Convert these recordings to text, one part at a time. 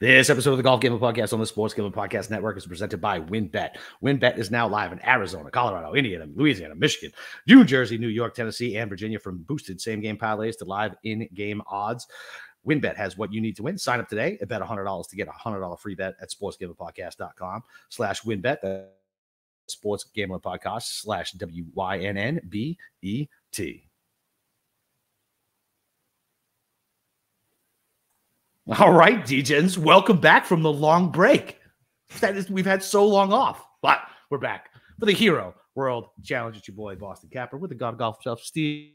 This episode of the Golf Gambling Podcast on the Sports Gambling Podcast Network is presented by WynnBET. WynnBET is now live in Arizona, Colorado, Indiana, Louisiana, Michigan, New Jersey, New York, Tennessee, and Virginia. From boosted same-game parlays to live in-game odds, WynnBET has what you need to win. Sign up today and bet $100 to get a $100 free bet at sportsgamblingpodcast.com/WynnBET. Sports Gambling Podcast /WYNNBET. All right, DJs, welcome back from the long break. We've had so long off, but we're back for the Hero World Challenge. It's your boy, Boston Capper, with the God of Golf himself, Steve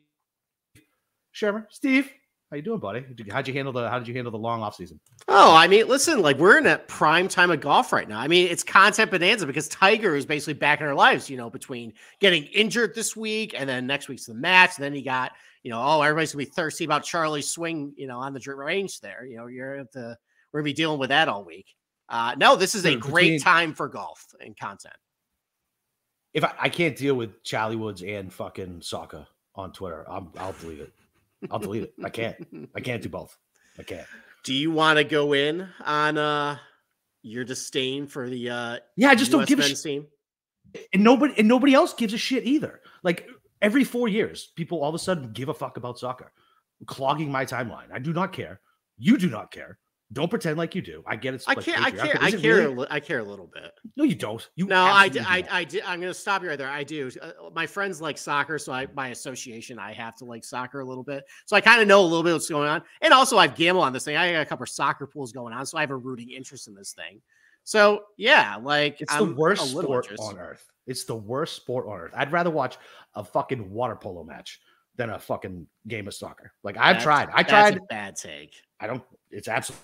Shermer. Steve, how you doing, buddy? How did you handle the long off season? Oh, I mean, listen, like we're in a prime time of golf right now. I mean, it's content bonanza because Tiger is basically back in our lives, between getting injured this week and then next week's the match. And then he got, everybody's gonna be thirsty about Charlie's swing, on the range there. We're gonna be dealing with that all week. No, this is a great time for golf and content. If I can't deal with Charlie Woods and fucking soccer on Twitter, I'll delete it. I'll delete it. I can't do both. I can't. Do you want to go in on your disdain for the I just don't give a shit. Team? And nobody else gives a shit either. Like every 4 years, people all of a sudden give a fuck about soccer, clogging my timeline. I do not care. You do not care. Don't pretend like you do. I get it. I care a little bit. No, you don't. I'm going to stop you right there. I do. My friends like soccer, so by association, I have to like soccer a little bit. So I kind of know a little bit what's going on. And also, I've gambled on this thing. I got a couple of soccer pools going on, so I have a rooting interest in this thing. So yeah, like it's the worst sport on earth. It's the worst sport on earth. I'd rather watch a fucking water polo match than a fucking game of soccer. Like I tried. That's a bad take. It's absolutely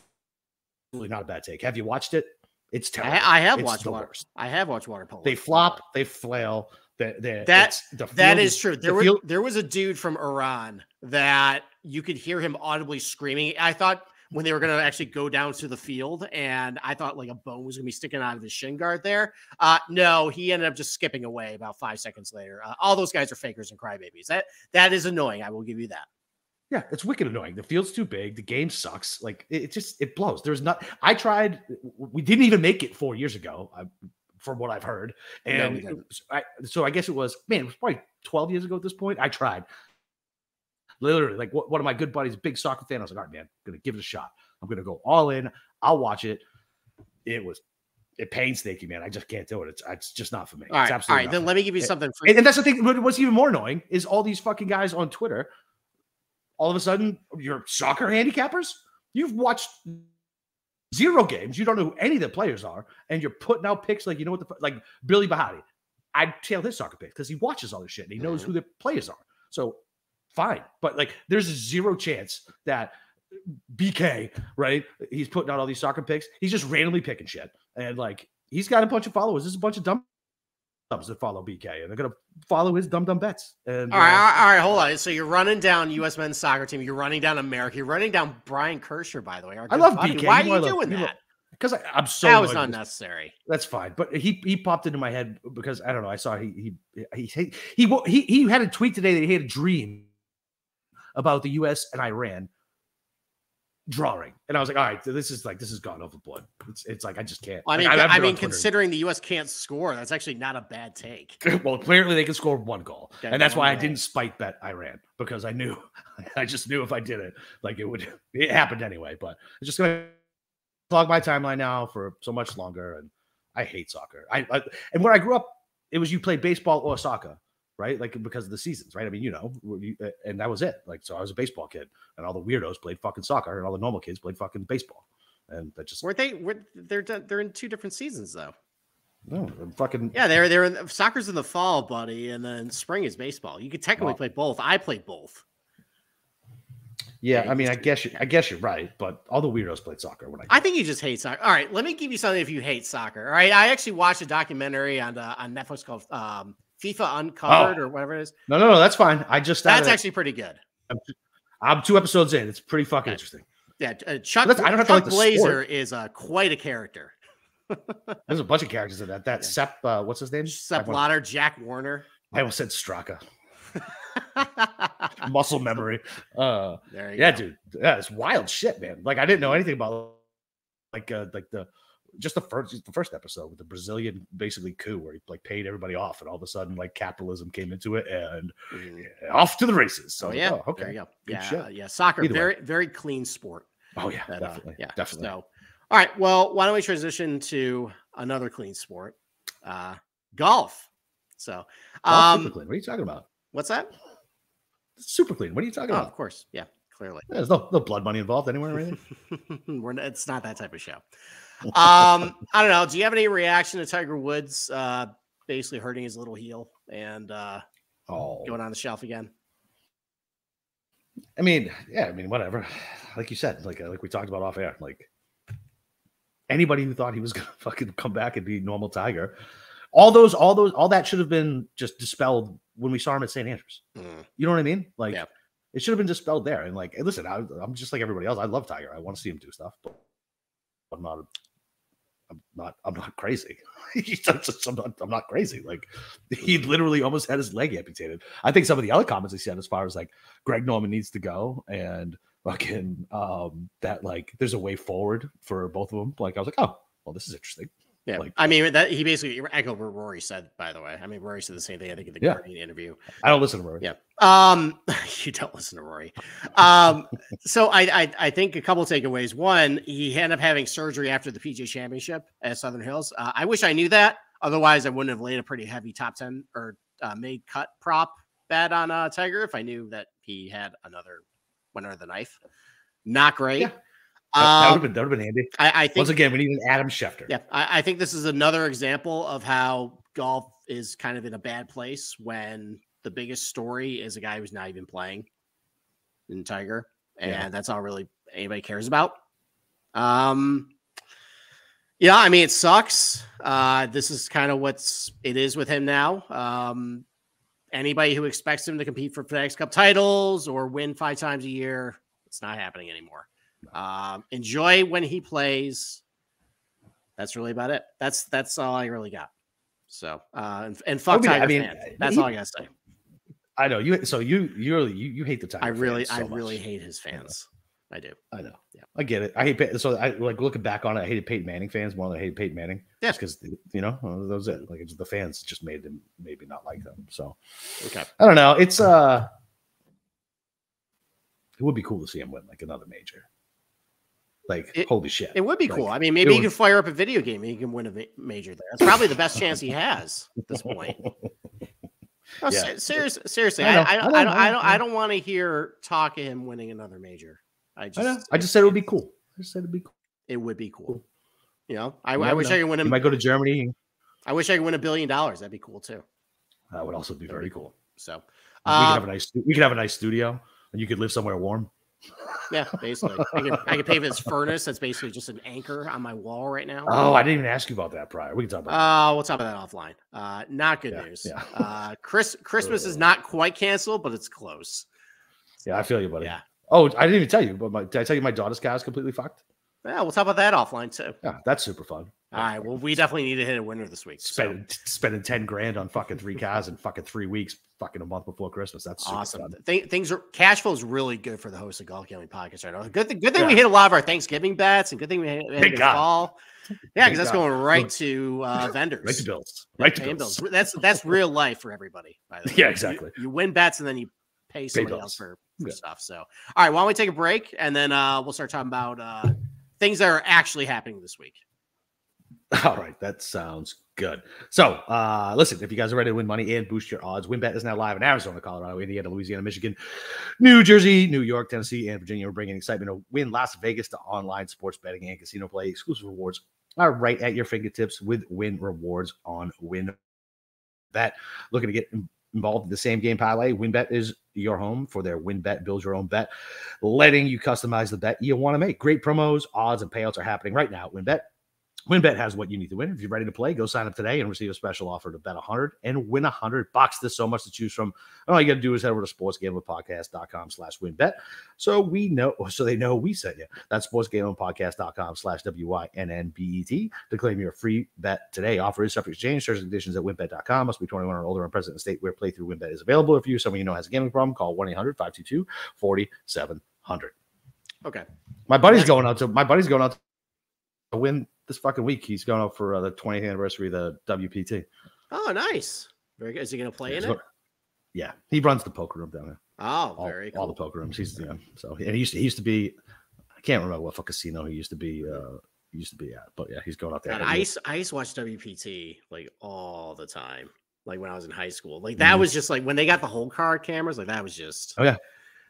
not a bad take. Have you watched it? It's terrible. I have watched water polo. They flop, they flail. That is true. There was a dude from Iran that you could hear him audibly screaming. I thought when they were going to actually go down to the field, and I thought like a bone was going to be sticking out of his shin guard there. No, he ended up just skipping away about 5 seconds later. All those guys are fakers and crybabies. That is annoying. I will give you that. Yeah, it's wicked annoying. The field's too big. The game sucks. Like it blows. We didn't even make it 4 years ago, from what I've heard. And so I guess it was probably 12 years ago at this point. I tried. Literally, like one of my good buddies, big soccer fan. I was like, all right, man, I'm going to give it a shot. I'm going to go all in. I'll watch it. It painstaking, man. I just can't do it. It's just not for me. All right. Then let me give you something. And that's the thing. What's even more annoying is all these fucking guys on Twitter. All of a sudden, you're soccer handicappers. You've watched 0 games. You don't know who any of the players are, and you're putting out picks like like Billy Bahati. I'd tail his soccer picks because he watches all this shit and he knows who the players are. So fine, but like there's a 0 chance that BK, right? He's putting out all these soccer picks. He's just randomly picking shit, and like he's got a bunch of followers. There's a bunch of dumb that follow BK, and they're gonna follow his dumb bets. And all right, hold on. So you're running down U.S. men's soccer team. You're running down America. You're running down Brian Kirscher, by the way. I love BK. Why are you doing that? Because I'm so that was unnecessary. That's fine, but he popped into my head because I don't know. I saw he had a tweet today that he had a dream about the U.S. and Iran drawing, and I was like, all right, this is gone overboard. It's like I just can't. I mean, considering the U.S. can't score, that's actually not a bad take. Well, apparently they can score 1 goal, and that's why I didn't spite bet Iran, because I just knew if I did it, like it happened anyway. But it's just gonna clog my timeline now for so much longer, and I hate soccer. And when I grew up, it was you played baseball or soccer. Right, like because of the seasons, right? I mean, and that was it. Like, so I was a baseball kid, and all the weirdos played fucking soccer, and all the normal kids played fucking baseball, and that just they're in 2 different seasons though. No, fucking they're in soccer's in the fall, buddy, and then spring is baseball. You could technically play both. I played both. Yeah, I mean, I guess you're right, but all the weirdos played soccer when I think you just hate soccer. All right, let me give you something if you hate soccer. All right, I actually watched a documentary on Netflix called FIFA Uncovered or whatever it is. No, that's fine. That's actually pretty good. I'm 2 episodes in. It's pretty fucking interesting. Yeah, Chuck Blazer is quite a character. There's a bunch of characters in that. That Sepp, what's his name? Sepp Blatter, Jack Warner. I almost said Straka. Muscle memory. There you yeah, go. dude. Yeah, it's wild shit, man. Like I didn't know anything about like the first episode with the Brazilian basically coup where he like paid everybody off, and all of a sudden like capitalism came into it, and off to the races. So yeah, okay, there you go. good shit. Yeah, soccer, Either very way. very clean sport. Oh yeah, definitely. Definitely. So, all right, well, why don't we transition to another clean sport, golf. So, super clean. What are you talking about? What's that? Super clean. What are you talking about? Of course, yeah, clearly. There's no blood money involved anywhere or anything. It's not that type of show. I don't know. Do you have any reaction to Tiger Woods basically hurting his little heel and going on the shelf again? I mean, yeah, I mean, whatever. Like you said, like we talked about off air, like anybody who thought he was gonna fucking come back and be normal Tiger, all that should have been just dispelled when we saw him at St. Andrews. You know what I mean? Like, it should have been dispelled there. And like, hey, listen, I'm just like everybody else. I love Tiger. I want to see him do stuff, but I'm not crazy. I'm not crazy. Like, he literally almost had his leg amputated. I think some of the other comments he said, as far as like Greg Norman needs to go, and fucking that like there's a way forward for both of them. Like, I was like, oh, well, this is interesting. Yeah, like, I mean, that he basically echoed what Rory said, by the way. I mean, Rory said the same thing, I think, in the Guardian interview. I don't listen to Rory. Yeah. You don't listen to Rory. So I think a couple of takeaways. One, he ended up having surgery after the PGA Championship at Southern Hills. I wish I knew that. Otherwise, I wouldn't have laid a pretty heavy top 10 or made cut prop bet on Tiger if I knew that he had another one under the knife. Not great. Yeah. That would have been handy. I think, once again, we need an Adam Schefter. Yeah, I think this is another example of how golf is kind of in a bad place when the biggest story is a guy who's not even playing in Tiger, and that's all really anybody cares about. Yeah, I mean, it sucks. This is kind of it is with him now. Anybody who expects him to compete for FedEx Cup titles or win 5 times a year, it's not happening anymore. Enjoy when he plays. That's really about it. That's all I really got. So and fuck Tiger fans. That's all I gotta say. I know you. So you hate the Tiger. I really hate his fans. I do. I know. Yeah, I get it. I hate. So I like looking back on it. I hated Peyton Manning fans more than I hated Peyton Manning. Yeah, because that was it. Like, it's the fans just made them maybe not like them. So okay. I don't know. It's it would be cool to see him win like another major. Like, holy shit. It would be cool. I mean, maybe he can fire up a video game and he can win a major there. That's probably the best chance he has at this point. No, seriously, I don't want to hear talk of him winning another major. I just said it would be cool. I just said it'd be cool. It would be cool. You know, I wish I could win him. You might go to Germany. I wish I could win $1 billion. That'd be cool too. That would also be very cool. So we could have a nice studio, and you could live somewhere warm. Yeah, basically. I can pay for this furnace that's basically just an anchor on my wall right now. Oh, I didn't even ask you about that prior. We can talk about that. We'll talk about that offline. Not good news. Yeah. Christmas is not quite canceled, but it's close. Yeah, I feel you, buddy. Yeah. Oh, I didn't even tell you, but did I tell you my daughter's car is completely fucked? Yeah, we'll talk about that offline too. Yeah, that's super fun. All right. Well, we definitely need to hit a winner this week. Spending $10,000 on fucking 3 cars in fucking 3 weeks, fucking a month before Christmas. That's awesome. Cash flow is really good for the host of Golf Gambling Podcast right now. Good thing we hit a lot of our Thanksgiving bets, and good thing we hit the fall. Yeah, because that's going right to vendors, right to bills, right to bills. That's real life for everybody. By the way. Yeah, exactly. You win bets and then you pay somebody else for stuff. So, all right, why don't we take a break and then we'll start talking about things that are actually happening this week. All right, that sounds good. So, listen, if you guys are ready to win money and boost your odds, WynnBET is now live in Arizona, Colorado, Indiana, Louisiana, Michigan, New Jersey, New York, Tennessee, and Virginia. We're bringing excitement to win Las Vegas to online sports betting and casino play. Exclusive rewards are right at your fingertips with Win Rewards on WynnBET. Looking to get involved in the same game parlay? WynnBET is your home for their WynnBET Build Your Own Bet, letting you customize the bet you want to make. Great promos, odds, and payouts are happening right now at WynnBET. WynnBET has what you need to win. If you're ready to play, go sign up today and receive a special offer to bet 100 and win $100. There's so much to choose from. All you got to do is head over to sportsgamblingpodcast.com/WynnBET. So they know we sent you. That's sportsgamblingpodcast.com/WYNNBET to claim your free bet today. Offer is subject to change. Terms and conditions at wynnbet.com. Must be 21 or older and present in the state where playthrough WynnBET is available. If someone you know has a gambling problem, call 1-800-522-4700. Okay. My buddy's going out to win this fucking week. He's going out for the 20th anniversary of the WPT. Oh, nice. Very good. Is he going to play in it? Yeah, he runs the poker room down there. Oh, very cool. All the poker rooms. He's so and he used to be. I can't remember what casino he used to be. At, but yeah, he's going out there. God, I used to watch WPT like all the time. Like when I was in high school, like that was just like when they got the whole card cameras, like that was just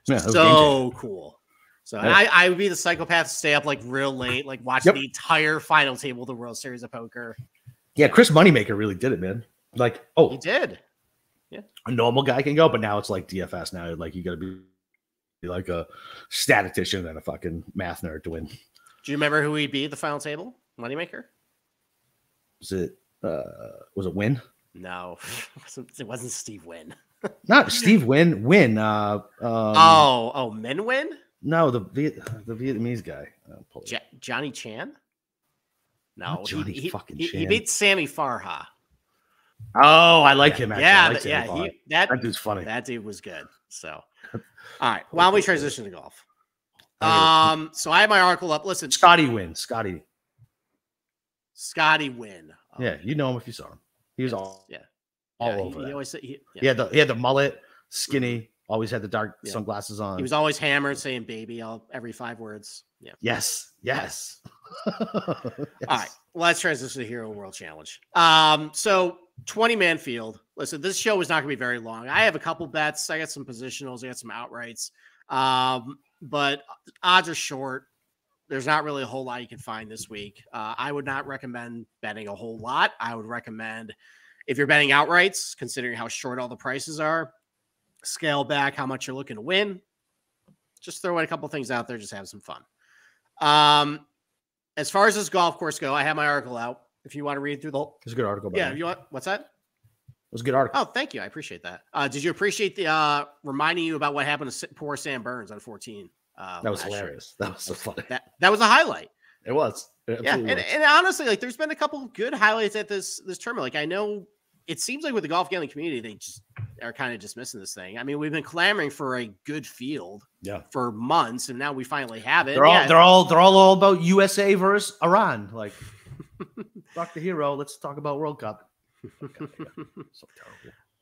so cool. So I would be the psychopath to stay up like real late, like watch the entire final table of the World Series of Poker. Yeah, Chris Moneymaker really did it, man. Like, he did. Yeah, a normal guy can go, but now it's like DFS. Now, like you got to be like a statistician and a fucking math nerd to win. Do you remember who he'd be at the final table? Moneymaker? Was it Wynn? No, it wasn't Steve Wynn. Not Steve Wynn. Wynn. Min Wynn? No, the Vietnamese guy. Johnny Chan? No, not Johnny fucking Chan. He beat Sammy Farha. Oh, I like him. Actually. That dude's funny. That dude was good. So, all right. Why don't we transition to golf? So I have my article up. Listen, Scotty Wynn. Scotty Wynn. Oh, yeah, you know him if you saw him. He was all over. He always he had the mullet, skinny. Always had the dark sunglasses on. He was always hammered, saying "baby" every 5 words. Yeah. Yes. All right. Let's transition to the Hero World Challenge. So 20-man field. Listen, this show is not going to be very long. I have a couple bets. I got some positionals. I got some outrights. But odds are short. There's not really a whole lot you can find this week. I would not recommend betting a whole lot. I would recommend, if you're betting outrights, considering how short all the prices are, scale back how much you're looking to win. Just throw in a couple things out there. Just have some fun. As far as this golf course go, I have my article out. If you want to read through the whole, it's a good article. Yeah, if you want. What's that? It was a good article. Oh, thank you. I appreciate that. Did you appreciate the reminding you about what happened to poor Sam Burns on 14? That was hilarious. That was so funny. That was a highlight. It was. And honestly, like there's been a couple good highlights at this tournament. Like I know it seems like with the golf gambling community, they just are kind of dismissing this thing. I mean, we've been clamoring for a good field for months, and now we finally have it. They're all about USA versus Iran. Like, fuck the hero. Let's talk about World Cup. So terrible.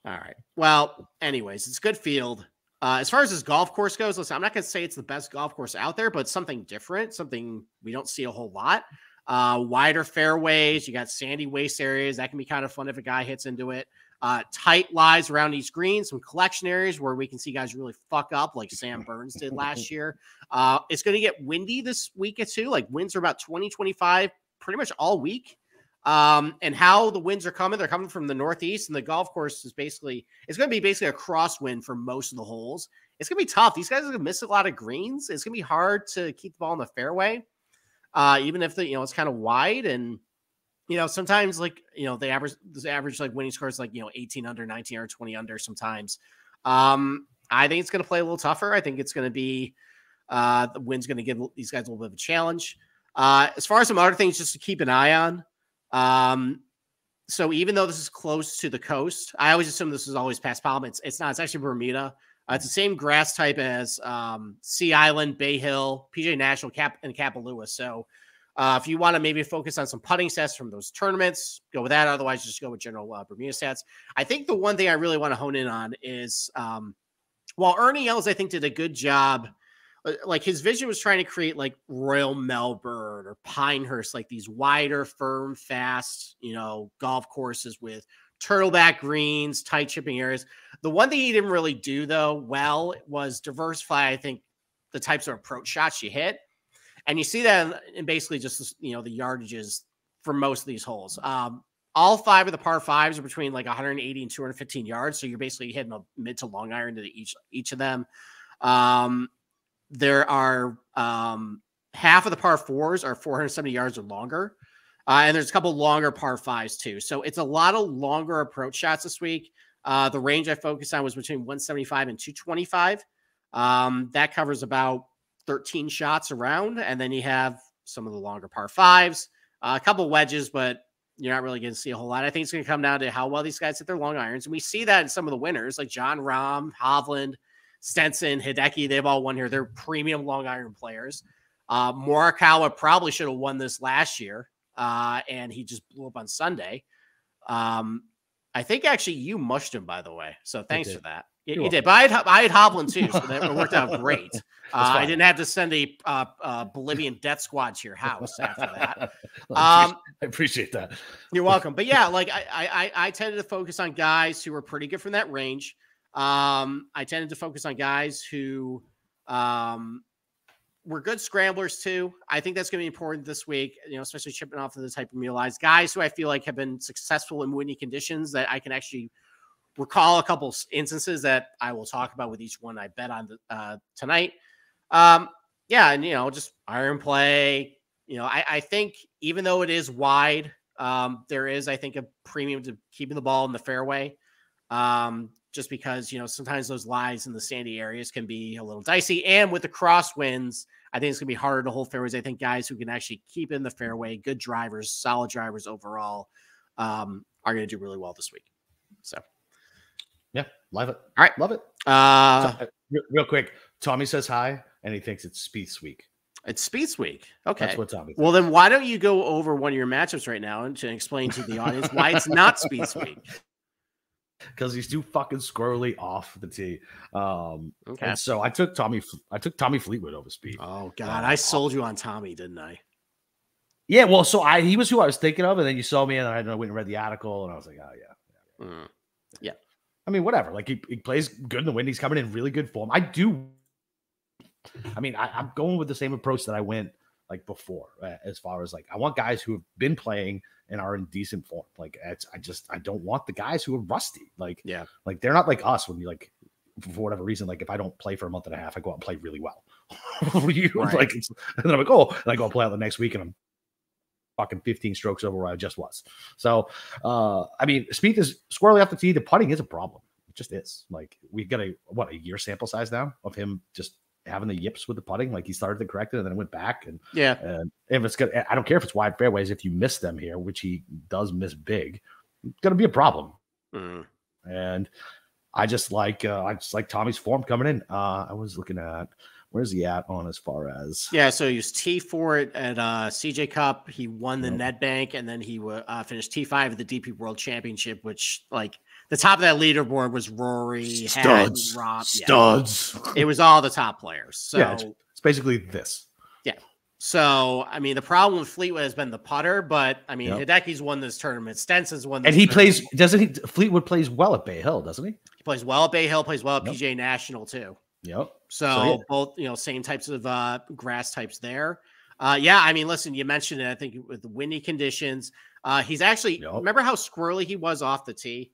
All right. Well, anyways, it's a good field. As far as this golf course goes, listen, I'm not going to say it's the best golf course out there, but something different, something we don't see a whole lot. Wider fairways, you got sandy waste areas. That can be kind of fun if a guy hits into it. Tight lies around each green, some collection areas where we can see guys really fuck up like Sam Burns did last year. It's going to get windy this week or two. Like winds are about 20, 25 pretty much all week. And how the winds are coming, they're coming from the northeast, and the golf course is it's going to be basically a crosswind for most of the holes. It's going to be tough. These guys are going to miss a lot of greens. It's going to be hard to keep the ball in the fairway. Even if it's kind of wide, and sometimes the average like winning scores like 18 under, 19 or 20 under sometimes. I think it's going to play a little tougher. I think it's going to be the wind's going to give these guys a little bit of a challenge. As far as some other things just to keep an eye on. So even though this is close to the coast, I always assume this is always past Palm. It's not. It's actually Bermuda. It's the same grass type as Sea Island, Bay Hill, PGA National, and Kapalua. So if you want to maybe focus on some putting stats from those tournaments, go with that. Otherwise, just go with general Bermuda stats. I think the one thing I really want to hone in on is while Ernie Els, I think, did a good job. Like his vision was trying to create like Royal Melbourne or Pinehurst, like these wider, firm, fast, golf courses with turtleback greens, tight chipping areas. The one thing he didn't really do though was diversify, I think, the types of approach shots you hit. And you see that in basically just, the yardages for most of these holes. All 5 of the par 5s are between like 180 and 215 yards. So you're basically hitting a mid to long iron to each of them. There are half of the par 4s are 470 yards or longer. And there's a couple longer par 5s too. So it's a lot of longer approach shots this week. The range I focused on was between 175 and 225. That covers about 13 shots around. And then you have some of the longer par 5s, a couple wedges, but you're not really going to see a whole lot. I think it's going to come down to how well these guys hit their long irons. And we see that in some of the winners like John Rahm, Hovland, Stenson, Hideki. They've all won here. They're premium long iron players. Morikawa probably should have won this last year, and he just blew up on Sunday. I think actually you mushed him, by the way. So thanks for that. You did, but I had Hovland too, so that worked out great. I didn't have to send a Bolivian death squad to your house after that. I appreciate that. You're welcome. But yeah, like I tended to focus on guys who were pretty good from that range. I tended to focus on guys who were good scramblers too. I think that's going to be important this week, especially chipping off of the type of mealized guys who I feel like have been successful in windy conditions that I can actually recall a couple instances that I will talk about with each one I bet on tonight. Yeah. And, just iron play, I think even though it is wide, there is, I think, a premium to keeping the ball in the fairway. Just because, sometimes those lies in the sandy areas can be a little dicey. And with the crosswinds, I think it's going to be harder to hold fairways. I think guys who can actually keep in the fairway, good drivers, solid drivers overall, are going to do really well this week. So, yeah, love it. All right. Love it. Real quick, Tommy says hi, and he thinks it's Spieth's week. It's Spieth's week. Okay. That's what Tommy thinks. Well, then why don't you go over one of your matchups right now and to explain to the audience why it's not Spieth's week? Because he's too fucking squirrely off the tee. Okay. And so I took Tommy Fleetwood over Spieth. Oh God, I sold you on Tommy, didn't I? Yeah, well, so he was who I was thinking of, and then you saw me, and I went and read the article, and I was like, oh yeah. Yeah. I mean, whatever. Like he plays good in the wind. He's coming in really good form. I'm going with the same approach that I went like before, as far as like I want guys who have been playing and are in decent form. Like I don't want the guys who are rusty. Like like they're not like us when you like for whatever reason. Like if I don't play for a month and a half, I go out and play really well. Like and then I'm like, and I go and play out the next week, and I'm fucking 15 strokes over where I just was. So I mean, Spieth is squarely off the tee. The putting is a problem. It just is. Like we got a year sample size now of him just having the yips with the putting. Like he started to correct it and then it went back. And and if it's good, I don't care if it's wide fairways. If you miss them here, which he does miss big, it's gonna be a problem. And I just like Tommy's form coming in. I was looking at where's he at on as far as so he was T4 at CJ Cup. He won the NetBank, and then he finished T5 at the DP World Championship, which like the top of that leaderboard was Rory, studs, Rob, studs. It was all the top players. So it's basically this. Yeah. So I mean, the problem with Fleetwood has been the putter, but I mean, Hideki's won this tournament. Stenson's won this and he tournament. plays. Doesn't he? Fleetwood plays well at Bay Hill, doesn't he? He plays well at Bay Hill. Plays well at PGA National too. Yep. So both, same types of grass types there. I mean, listen, you mentioned it. I think with the windy conditions, he's actually remember how squirrely he was off the tee.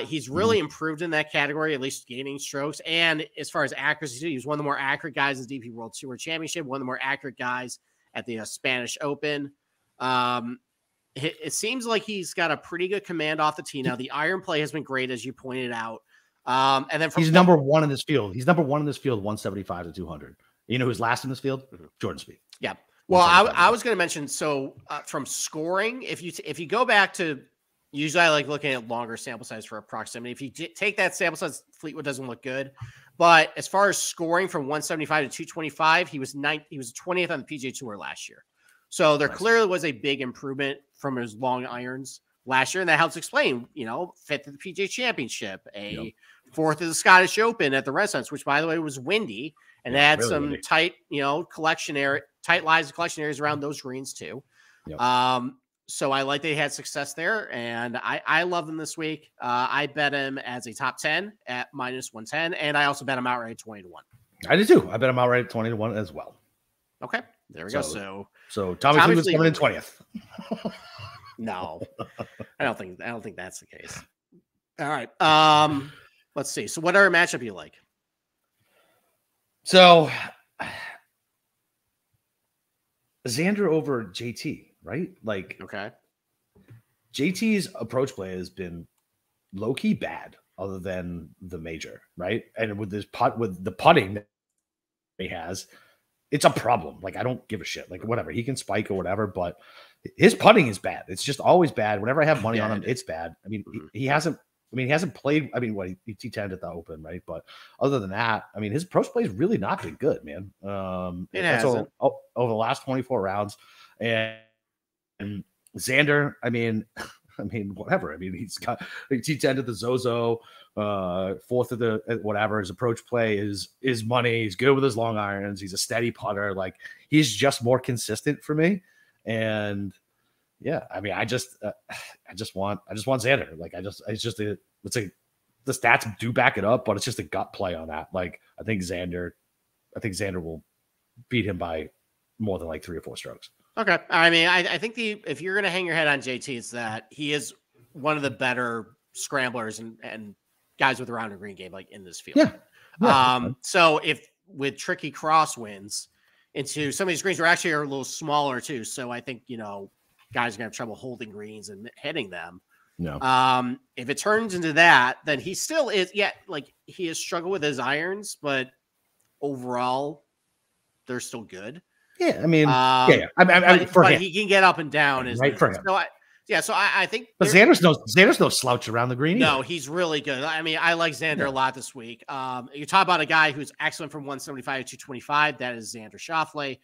He's really improved in that category, at least gaining strokes. And as far as accuracy, he was one of the more accurate guys in the DP World Tour Championship, one of the more accurate guys at the Spanish Open. It seems like he's got a pretty good command off the tee. Now, the iron play has been great, as you pointed out. And then he's number one in this field. He's number one in this field, 175 to 200. You know who's last in this field? Jordan Spieth. Yeah. Well, I was going to mention, so from scoring, if you go back to, usually I like looking at longer sample size for a proximity. If you take that sample size, Fleetwood doesn't look good. But as far as scoring from 175 to 225, he was 20th on the PGA Tour last year. So there clearly was a big improvement from his long irons last year, and that helps explain, fifth at the PGA Championship, fourth at the Scottish Open at the Renaissance, which by the way was windy and had really some windy. Tight, tight lies of collection areas around those greens too. So I like they had success there, and I love them this week. I bet him as a top 10 at -110, and I also bet him outright 20 to 1. I did too. I bet him outright 20 to 1 as well. Okay, there we go. So Tommy Fleetwood's coming in 20th. No, I don't think that's the case. All right. Let's see. So what other matchup you like? So Xander over JT, right? Like, okay. JT's approach play has been low key bad other than the major, right? And with the putting that he has, it's a problem. Like, I don't give a shit. Like, whatever. He can spike or whatever, but his putting is bad. It's just always bad. Whenever I have money on him, it's bad. I mean, he hasn't I mean, he hasn't played. I mean, what he T10'd at the Open, right? But other than that, I mean, his approach play has really not been good, man. It hasn't over the last 24 rounds, and Xander. I mean, whatever. I mean, he's got T10 to the Zozo, fourth of the whatever. His approach play is money. He's good with his long irons. He's a steady putter. Like, he's just more consistent for me. And yeah, I mean, I just want Xander. Like, the stats do back it up, but it's just a gut play on that. Like, I think Xander will beat him by more than like 3 or 4 strokes. Okay. I mean, I think if you're going to hang your head on JT, it's that he is one of the better scramblers and guys with around a green game, like in this field. Yeah. So if with tricky cross wins into some of these greens are actually a little smaller too. So I think, guys are going to have trouble holding greens and hitting them. No. If it turns into that, then he still is. Yeah. Like, he has struggled with his irons, but overall they're still good. Yeah, I mean, I mean, but he can get up and down, right? For him. So I think. But Xander's no slouch around the green. No, he's really good. I mean, I like Xander a lot this week. You talk about a guy who's excellent from 175 to 225. That is Xander Schauffele.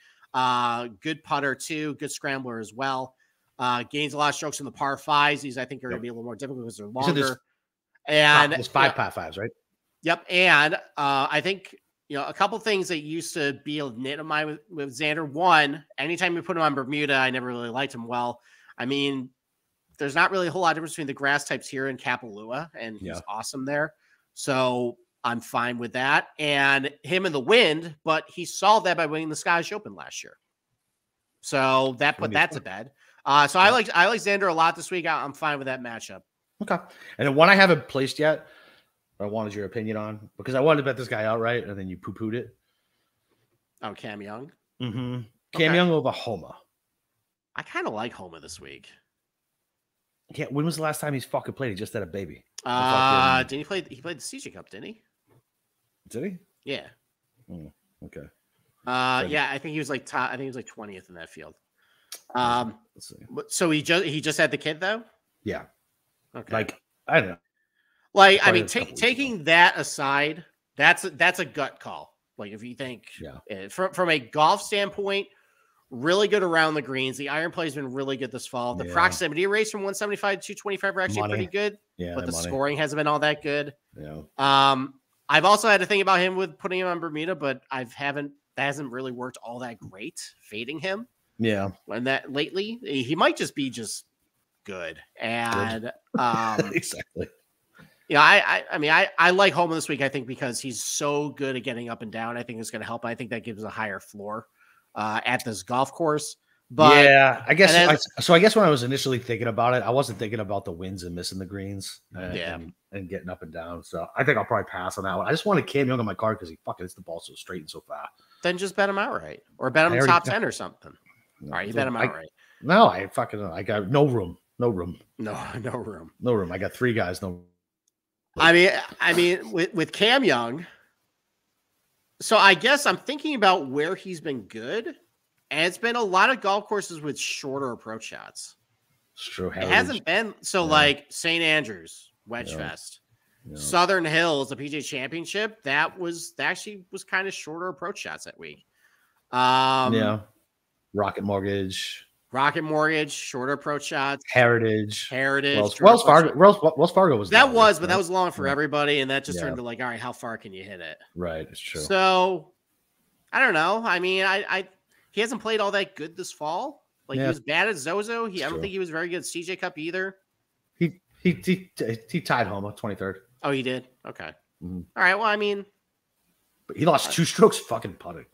Good putter too. Good scrambler as well. Gains a lot of strokes in the par fives. These I think are going to be a little more difficult because they're longer. And there's 5 par fives, right? Yep. And I think. A couple things that used to be a nit of mine with Xander. One, anytime you put him on Bermuda, I never really liked him well. I mean, there's not really a whole lot of difference between the grass types here and Kapalua, and he's awesome there. So I'm fine with that. And him in the wind, but he solved that by winning the Scottish Open last year. So that put that to bed. So I like Xander a lot this week. I'm fine with that matchup. Okay. And then one I haven't placed yet, I wanted your opinion on, because I wanted to bet this guy outright, and then you poo-pooed it. Oh, Cam Young? Mm-hmm. Cam Young over Homa. I kind of like Homa this week. Yeah, when was the last time he's fucking played? He just had a baby. Didn't he play? He played the CJ Cup, didn't he? Did he? Yeah. Okay. Yeah, I think he was like 20th in that field. Let's see. So he just had the kid though? Yeah. Okay. Like, I don't know. Like, I mean, taking that aside, that's a gut call. Like, if you think from a golf standpoint, really good around the greens. The iron play has been really good this fall. The proximity rates from 175 to 225 are actually pretty good. Yeah, but the scoring hasn't been all that good. Yeah. I've also had to think about him with putting him on Bermuda, but that hasn't really worked all that great. Fading him. Yeah. And that lately, he might just be good. And exactly. I mean, I like Homa this week, I think, because he's so good at getting up and down. I think it's going to help. I think that gives a higher floor at this golf course. But yeah, I guess I guess when I was initially thinking about it, I wasn't thinking about the wins and missing the greens and getting up and down. So I think I'll probably pass on that one. I just wanted Cam Young on my card because he fucking hits the ball so straight and so fast. Then just bet him outright or bet him top 10 or something. All right, you bet him outright. No, I got no room. No room. No room. No room. I got 3 guys. No. I mean, with Cam Young. So I guess I'm thinking about where he's been good, and it's been a lot of golf courses with shorter approach shots. It's true. It hasn't been like St. Andrews, Wedge Fest, Southern Hills, the PGA Championship. That actually was kind of shorter approach shots that week. Rocket Mortgage, shorter approach shots. Heritage. Wells Fargo was but that was long for everybody, and that just turned to like, all right, how far can you hit it? Right, it's true. So I don't know. I mean, he hasn't played all that good this fall. Like, he was bad at Zozo. I don't think he was very good at CJ Cup either. He tied Homa 23rd. Oh, he did? Okay. Mm-hmm. All right. Well, I mean, but he lost 2 strokes fucking putting.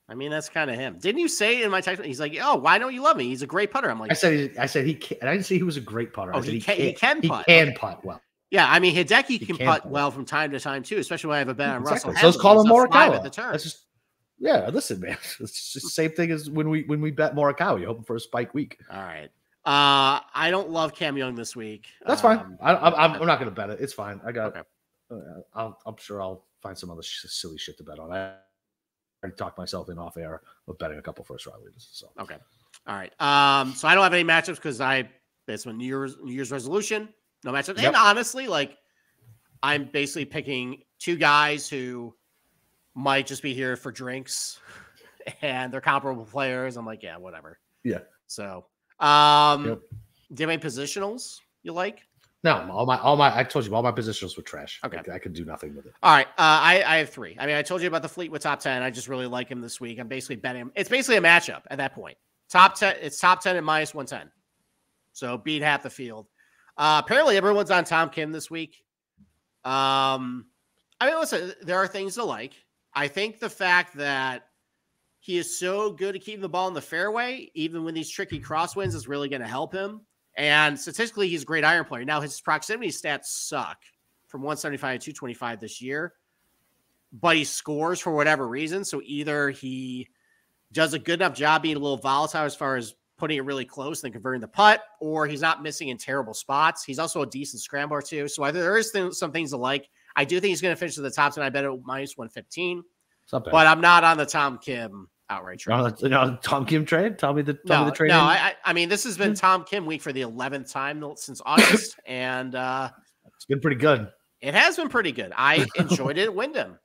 I mean, that's kind of him. Didn't you say in my text? He's like, "Oh, why don't you love me? He's a great putter." I'm like, I said he can. And I didn't say he was a great putter. Oh, he can putt. He can putt well. Yeah, I mean, Hideki can putt well from time to time too, especially when I have a bet on Russell. So let's call him Morikawa at the turn. Listen, man, it's just the same thing as when we bet Morikawa. You're hoping for a spike week. All right. I don't love Cam Young this week. That's fine. I'm not going to bet it. It's fine. I got. Okay. I'm sure I'll find some other silly shit to bet on. I talked myself in off air of betting a couple first round leaders. So okay, all right. So I don't have any matchups because it's my New Year's resolution. No matchups. Yep. And honestly, like I'm basically picking two guys who might just be here for drinks and they're comparable players. I'm like, yeah, whatever. Yeah. So, Yep. do you have any positionals you like? No, all my. I told you all my positionals were trash. Okay, I could do nothing with it. All right, I have three. I mean, I told you about the Fleetwood top 10. I just really like him this week. I'm basically betting him. It's basically a matchup at that point. Top 10. It's top 10 at minus 110. So beat half the field. Apparently, everyone's on Tom Kim this week. I mean, listen, there are things to like. I think the fact that he is so good at keeping the ball in the fairway, even when these tricky crosswinds, is really going to help him. And statistically, he's a great iron player. Now, his proximity stats suck from 175 to 225 this year, but he scores for whatever reason. So either he does a good enough job being a little volatile as far as putting it really close and then converting the putt, or he's not missing in terrible spots. He's also a decent scrambler too. So there is some things to like. I do think he's going to finish at the top 10. I bet it minus 115, but I'm not on the Tom Kim outright trade. No, Tom Kim trade? Tell me the trade. No, I mean, this has been Tom Kim week for the 11th time since August, and it's been pretty good. It has been pretty good. I enjoyed it at Wyndham.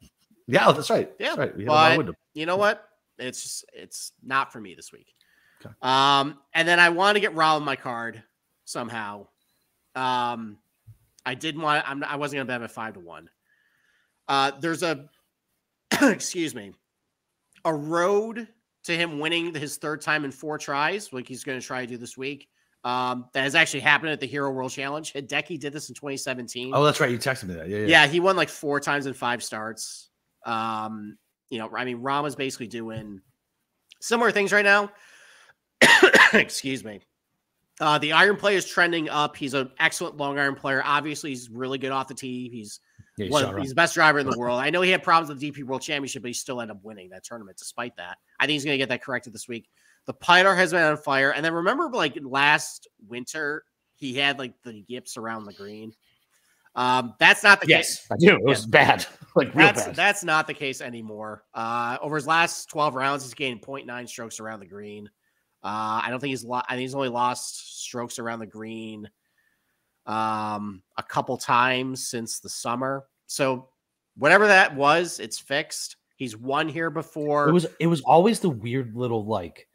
Yeah, that's right. Yeah, that's right. But you know what? It's not for me this week. Okay. And then I want to get Rob on my card somehow. I didn't want. I wasn't going to bet him at 5-1. There's a excuse me. A road to him winning his third time in 4 tries, like he's going to try to do this week. That has actually happened at the Hero World Challenge. Hideki did this in 2017. Oh, that's right. You texted me that. Yeah, he won like 4 times in 5 starts. I mean, Rama's basically doing similar things right now. Excuse me. The iron play is trending up. He's an excellent long iron player. Obviously, he's really good off the tee. He's the best driver in the world. I know he had problems with the DP World Championship, but he still ended up winning that tournament despite that. I think he's going to get that corrected this week. The putter has been on fire. And then remember, like last winter, he had like the yips around the green. That's not the case. I do. It was bad. Like real bad. That's not the case anymore. Over his last 12 rounds, he's gained 0.9 strokes around the green. I think he's only lost strokes around the green a couple times since the summer. So whatever that was, it's fixed. He's won here before. It was always the weird little like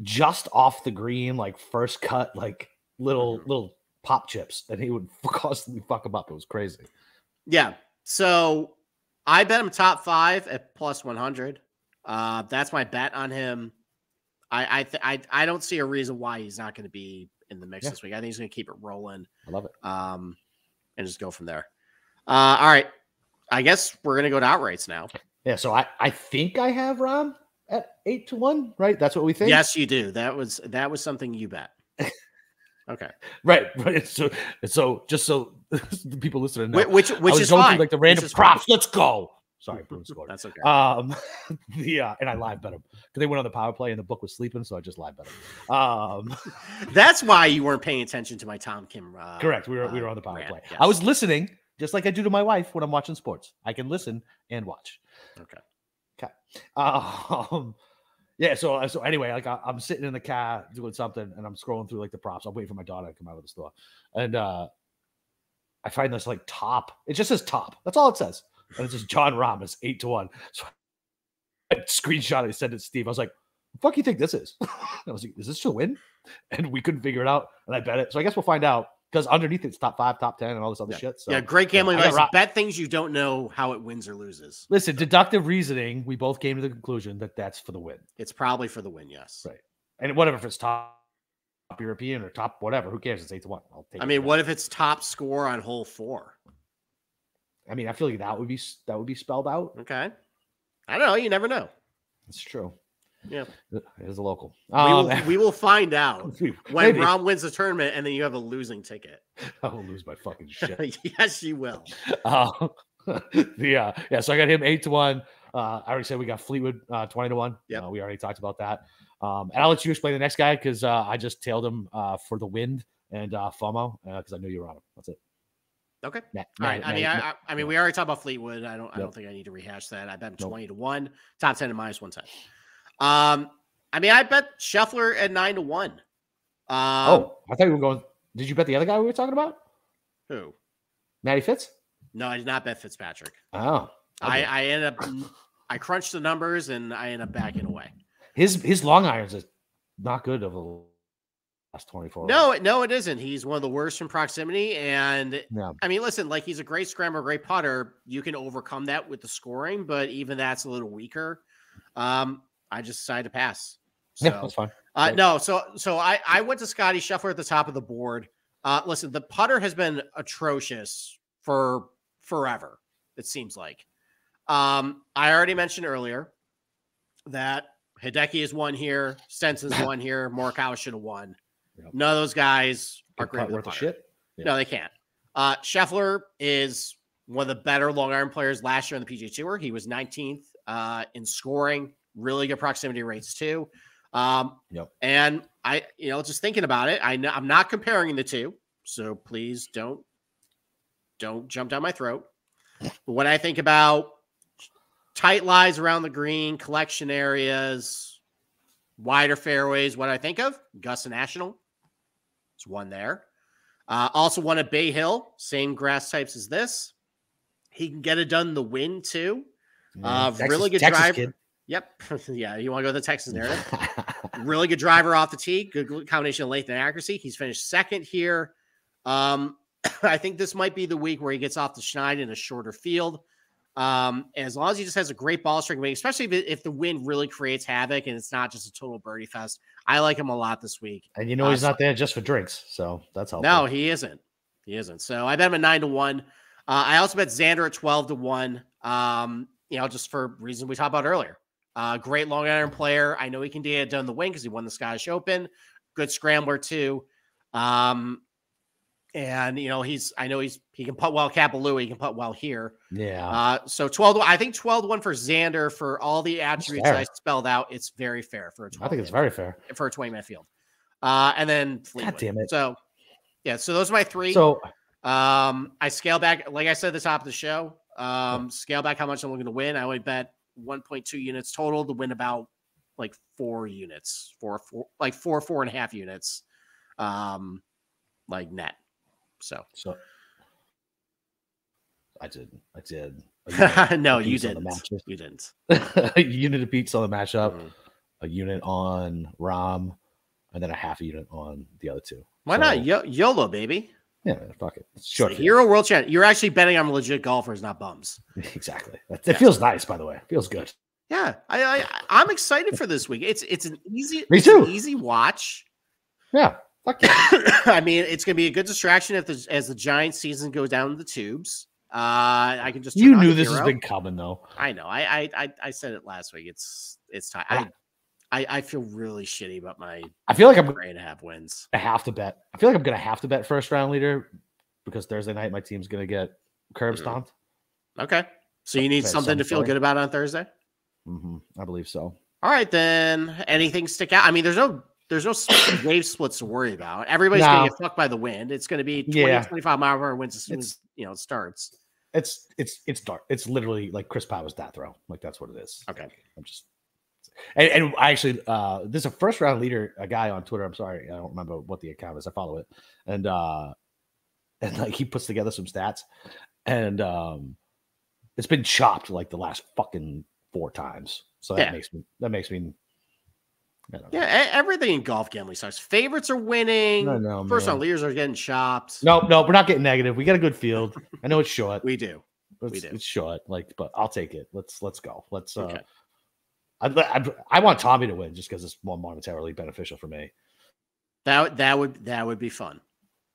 just off the green, like first cut, like little pop chips, and he would constantly fuck him up. It was crazy. Yeah. So I bet him top 5 at plus 100. That's my bet on him. I don't see a reason why he's not going to be in the mix this week. I think he's going to keep it rolling. I love it. And just go from there. All right. I guess we're going to go to outrights now. Yeah. So I think I have Rom at 8-1, right? That's what we think. Yes, you do. That was something you bet. Okay. Right. So just so the people listening know, which is going fine. through like the random props. Let's go. Sorry, Bruins scored. That's okay. And I live bet him because they went on the power play and the book was sleeping, so I just live bet him. That's why you weren't paying attention to my Tom Kim. Correct. We were on the power play. Yes. I was listening, just like I do to my wife when I'm watching sports. I can listen and watch. Okay. Yeah. So anyway, like I'm sitting in the car doing something, and I'm scrolling through like the props. I'm waiting for my daughter to come out of the store, and I find this like top. It just says top. That's all it says. And it's just John Rahm is 8-1. So I screenshot it and sent it to Steve. I was like, "What the fuck you think this is?" I was like, "Is this to win?" And we couldn't figure it out. And I bet it. So I guess we'll find out because underneath it's top 5, top 10, and all this other shit. So great gambling advice. Bet things you don't know how it wins or loses. Listen, deductive reasoning. We both came to the conclusion that that's for the win. It's probably for the win. Yes. Right. And whatever if it's top European or top whatever, who cares? It's 8-1. I'll take. I mean, what if it's top score on hole 4? I mean, I feel like that would be spelled out. Okay. I don't know. You never know. It's true. Yeah. It is a local. We will find out when Rom wins the tournament and then you have a losing ticket. I will lose my fucking shit. Yes, you will. Yeah. So I got him 8-1. I already said we got Fleetwood 20-1. Yeah. We already talked about that. And I'll let you explain the next guy because I just tailed him for the wind and FOMO because I knew you were on him. That's it. Okay. All right. I mean, we already talked about Fleetwood. I don't think I need to rehash that. I bet him 20-1, top 10 at minus 110. I mean, I bet Scheffler at 9-1. I thought you were going. Did you bet the other guy we were talking about? Who? Matty Fitz? No, I did not bet Fitzpatrick. Oh. Okay. I ended up I crunched the numbers and I ended up backing away. His long irons is not good over the last 24 hours. No, it isn't. He's one of the worst in proximity. And I mean, listen, like he's a great scrambler, great putter. You can overcome that with the scoring, but even that's a little weaker. I just decided to pass. So, yeah, that's fine. No, so I went to Scotty Scheffler at the top of the board. Listen, the putter has been atrocious for forever, it seems like. I already mentioned earlier that Hideki has won here, Stenson's won here, Morikawa should have won. Yep. None of those guys are great with the putter. Shit. Yeah. No, they can't. Scheffler is one of the better long iron players last year on the PGA Tour. He was 19th in scoring, really good proximity rates too. And I, just thinking about it, I'm not comparing the two, so please don't jump down my throat. But when I think about tight lies around the green, collection areas, wider fairways, what I think of, Augusta National. It's one there. Also one at Bay Hill, same grass types as this. He can get it done in the wind too. Really good driver. Kid. Yep. Yeah, you want to go to the Texas narrative. Really good driver off the tee. Good combination of length and accuracy. He's finished second here. I think this might be the week where he gets off the schneid in a shorter field. As long as he just has a great ball striking, especially if the wind really creates havoc and it's not just a total birdie fest. I like him a lot this week. And he's not there just for drinks, so that's helpful. No, he isn't. So I bet him at 9-1. I also bet Xander at 12-1. Just for reasons we talked about earlier. Great long iron player. I know he can get it done in the wind because he won the Scottish Open. Good scrambler too. And he can putt well at Kapalua. He can putt well here. Yeah. So 12. I think 12-1 for Xander for all the attributes I spelled out. It's very fair for a 12. I think it's very fair for a 20-man field. And then Fleetwood. God damn it. So yeah. So those are my three. So I scale back, like I said at the top of the show. Scale back how much I'm looking to win. I only bet 1.2 units total to win about like 4 units, 4.5 units, like net. So I did. No, you didn't. You didn't. A unit apiece on the matchup, a unit on Rahm, and then a half a unit on the other two. Why not? YOLO, baby. Yeah, fuck it. Short. Hero World Champ. You're actually betting on legit golfers, not bums. Exactly. It feels nice, by the way. It feels good. Yeah, I'm excited for this week. It's an easy. Me too. An easy watch. Yeah. Fuck yeah. I mean, it's gonna be a good distraction as the Giants season goes down the tubes. I can just. You knew this has been coming, though. I know. I said it last week. It's time. I feel really shitty about my. I feel like I'm 3.5 wins. I have to bet. I feel like I'm gonna have to bet first round leader because Thursday night my team's gonna get curb stomped. Okay, so you need something to feel good about on Thursday. I believe so. All right, then. Anything stick out? I mean, there's no wave splits to worry about. Everybody's gonna get fucked by the wind. It's gonna be 25 mile per hour winds as soon as it starts. It's dark. It's literally like Chris Powell's death throw. Like that's what it is. Okay, I'm just. And I actually, there's a first round leader, a guy on Twitter. I'm sorry, I don't remember what the account is. I follow it, and like he puts together some stats, and it's been chopped like the last fucking 4 times. So that makes me. Yeah, everything in golf gambling sucks. Favorites are winning. First round leaders are getting chopped. No, we're not getting negative. We got a good field. I know it's short. We do. It's short. But I'll take it. Let's go. Let's. Okay. I want Tommy to win just because it's more monetarily beneficial for me. That would be fun.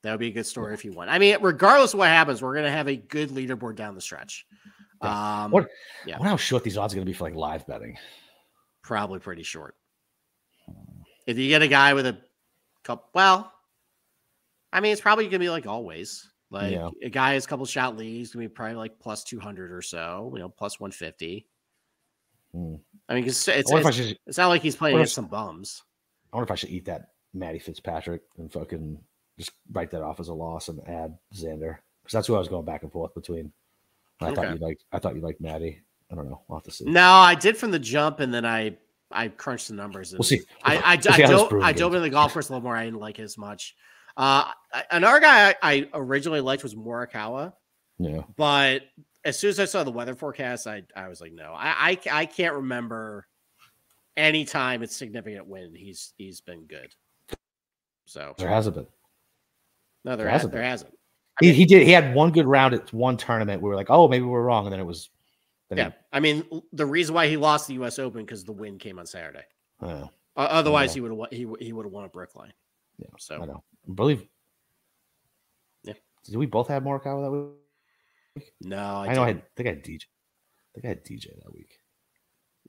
That would be a good story if you won. I mean, regardless of what happens, we're gonna have a good leaderboard down the stretch. I wonder how short these odds are gonna be for like live betting. Probably pretty short. If you get a guy with a couple, I mean, it's probably gonna be like always. Like a guy has a couple shot leads, gonna be probably like plus 200 or so. Plus 150. I mean, it's not like he's playing against some bums. I wonder if I should eat that Matty Fitzpatrick and fucking just write that off as a loss and add Xander because that's who I was going back and forth between. I thought you liked Matty. I don't know. We'll have to see. No, I did from the jump, and then I crunched the numbers. We'll see. I dove into the golf course a little more. I didn't like it as much. Another guy I originally liked was Morikawa. Yeah. But as soon as I saw the weather forecast, I was like, no, I can't remember any time it's significant wind. He's been good. So there hasn't been. No, there hasn't. He had one good round at one tournament. We were like, oh, maybe we're wrong, and then it was. I mean, the reason why he lost the U.S. Open because the wind came on Saturday. Otherwise, he would have won a Brookline. Yeah, so I know. I believe. Yeah. Did we both have Morikawa that week? No, I know. I think I had DJ. That week.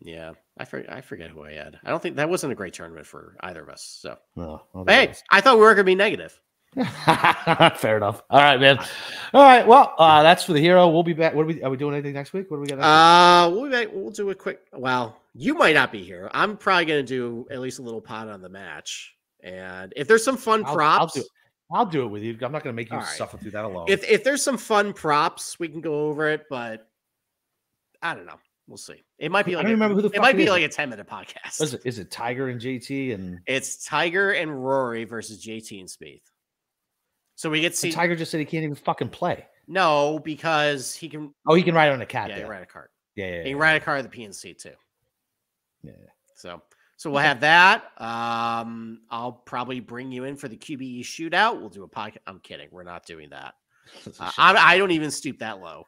Yeah, I forget who I had. I don't think that wasn't a great tournament for either of us. So, no. Hey, I thought we were going to be negative. Fair enough. All right, man. All right. Well, that's for the hero. We'll be back. Are we doing anything next week? What do we got next week? We'll be back. We'll do a quick. Well, you might not be here. I'm probably going to do at least a little pod on the match. And if there's some fun props, I'll do it with you. I'm not going to make you suffer through that alone. If there's some fun props, we can go over it. But I don't know. We'll see. It might be like remember who the it might be like a 10-minute podcast. Is it Tiger and JT and it's Tiger and Rory versus JT and Spieth. So we get to see Tiger just said he can't even fucking play. No, because he can. Oh, he can ride on a cat. Yeah, he can ride a cart. Yeah. He can ride a car at the PNC too. Yeah. So we'll have that. I'll probably bring you in for the QBE shootout. We'll do a podcast. I'm kidding. We're not doing that. I don't even stoop that low.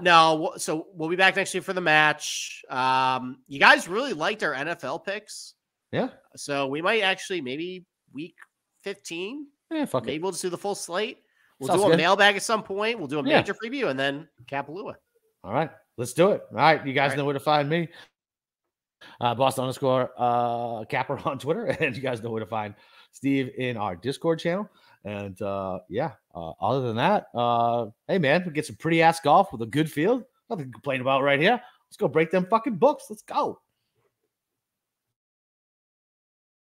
No. So we'll be back next year for the match. You guys really liked our NFL picks. Yeah. So we might actually maybe week 15. Yeah, maybe we'll just do the full slate. We'll Sounds do a good. mailbag at some point. We'll do a major preview and then Kapalua. All right. Let's do it. All right. You guys know where to find me. Boston_Capper on Twitter. And you guys know where to find Steve in our Discord channel. And other than that, hey, man, we get some pretty ass golf with a good field. Nothing to complain about right here. Let's go break them fucking books. Let's go.